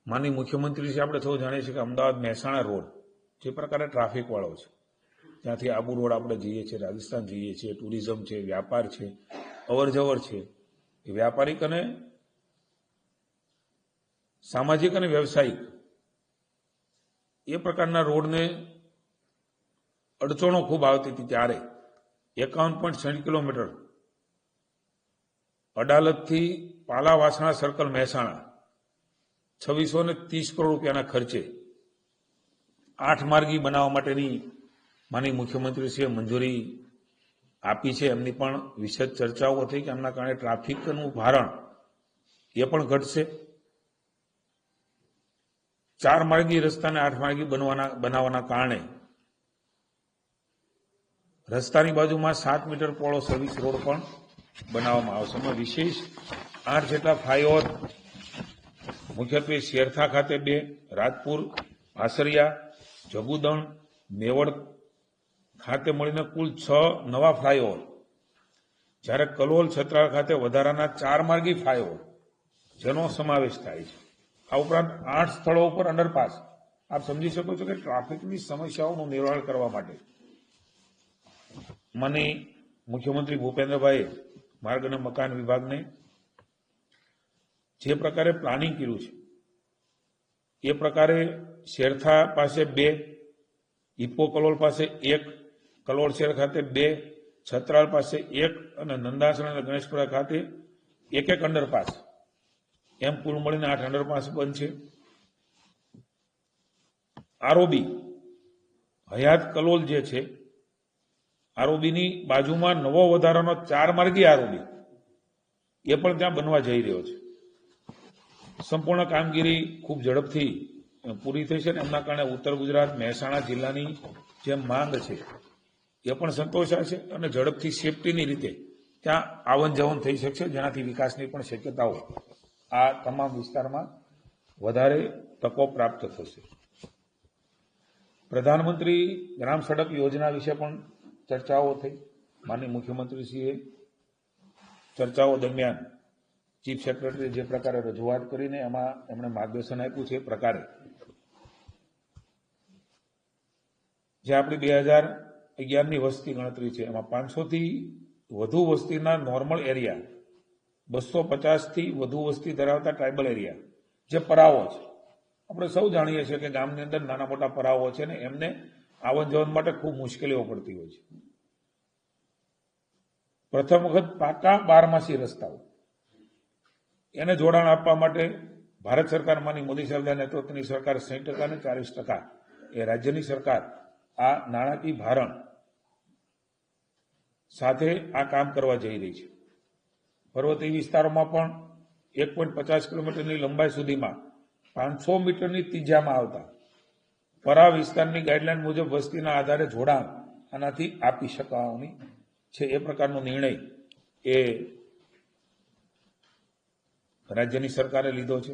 માનનીય મુખ્યમંત્રીશ્રી આપણે સૌ જાણીએ છીએ કે અમદાવાદ મહેસાણા રોડ જે પ્રકારે ટ્રાફિકવાળો છે, ત્યાંથી આબુ રોડ આપણે જઈએ છીએ, રાજસ્થાન જઈએ છીએ, ટુરિઝમ છે, વ્યાપાર છે, અવરજવર છે, એ વ્યાપારિક અને સામાજિક અને વ્યવસાયિક એ પ્રકારના રોડને અડચણો ખૂબ આવતી હતી. ત્યારે 51.60 કિલોમીટર અડાલજથી પાલાવાસણા સર્કલ મહેસાણા 2630 કરોડ રૂપિયાના ખર્ચે 8 માર્ગી બનાવવા માટેની માનનીય મુખ્યમંત્રીશ્રીએ મંજૂરી આપી છે. એમની પણ વિશદ ચર્ચાઓ થઈ કે એમના કારણે ટ્રાફિકનું ભારણ એ પણ ઘટશે. 4 માર્ગી રસ્તાને 8 માર્ગી બનાવવાના કારણે રસ્તાની બાજુમાં 7 મીટર પહોળો સર્વિસ રોડ પણ બનાવવામાં આવશે. એમાં વિશેષ 8 જેટલા ફ્લાયઓવર, મુખ્યત્વે શેરથા ખાતે 2, રાજપુર, ભાસરિયા, જબુદણ, મેવડ ખાતે મળીને કુલ 6 નવા ફ્લાયઓવર, જ્યારે કલોલ, છત્રાલ ખાતે વધારાના 4 માર્ગી ફ્લાયઓવર જેનો સમાવેશ થાય છે. આ ઉપરાંત 8 સ્થળો ઉપર અંડરપાસ. આપ સમજી શકો છો કે ટ્રાફિકની સમસ્યાઓનું નિવારણ કરવા માટે માનનીય મુખ્યમંત્રી ભૂપેન્દ્રભાઈએ માર્ગ અને મકાન વિભાગને જે પ્રકારે પ્લાનિંગ કર્યું છે એ પ્રકારે શેરથા પાસે 2, ઇપો કલોલ પાસે 1, કલોલ શહેર ખાતે 2, છત્રાલ પાસે 1 અને નંદાસણ અને ગણેશપુરા ખાતે 1 અંડરપાસ, એમ કુલ મળીને 8 અંડરપાસ બનશે. આરઓબી હયાત કલોલ જે છે, આરઓબીની બાજુમાં નવો વધારાનો 4 માર્ગી આરઓબી એ પણ ત્યાં બનવા જઈ રહ્યો છે. સંપૂર્ણ કામગીરી ખૂબ ઝડપથી પૂરી થઈ છે અને એમના કારણે ઉત્તર ગુજરાત, મહેસાણા જિલ્લાની જે માંગ છે એ પણ સંતોષાશે અને ઝડપથી સેફટીની રીતે ત્યાં આવન જાવન થઈ શકશે, જેનાથી વિકાસની પણ શક્યતાઓ આ તમામ વિસ્તારમાં વધારે તકો પ્રાપ્ત થશે. પ્રધાનમંત્રી ગ્રામ સડક યોજના વિશે પણ ચર્ચાઓ થઈ. માનનીય મુખ્યમંત્રીશ્રીએ ચર્ચાઓ દરમિયાન ચીફ સેક્રેટરીએ જે પ્રકારે રજૂઆત કરીને એમાં એમણે માર્ગદર્શન આપ્યું છે એ પ્રકારે જે આપણી 2011ની વસ્તી ગણતરી છે એમાં 500થી વધુ વસ્તીના નોર્મલ એરિયા, 250થી વધુ વસ્તી ધરાવતા ટ્રાઇબલ એરિયા જે પરાવો છે. આપણે સૌ જાણીએ છીએ કે ગામની અંદર નાના મોટા પરાવો છે ને એમને આવન જવન માટે ખૂબ મુશ્કેલીઓ પડતી હોય છે. પ્રથમ વખત પાકા 12માસી રસ્તાઓ એને જોડાણ આપવા માટે ભારત સરકારમાંની મોદી સાહેબના નેતૃત્વની સરકાર 60% અને 40% એ રાજ્યની સરકાર આ નાણાકીય ભારણ સાથે આ કામ કરવા જઈ રહી છે. પર્વતીય વિસ્તારોમાં પણ 1.50 કિલોમીટરની લંબાઈ સુધીમાં 500 મીટરની ત્રિજ્યામાં આવતા પરા વિસ્તારની ગાઈડલાઈન મુજબ વસ્તીના આધારે જોડાણ આનાથી આપી શકાવાની છે. એ પ્રકારનો નિર્ણય એ રાજ્યની સરકારે લીધો છે.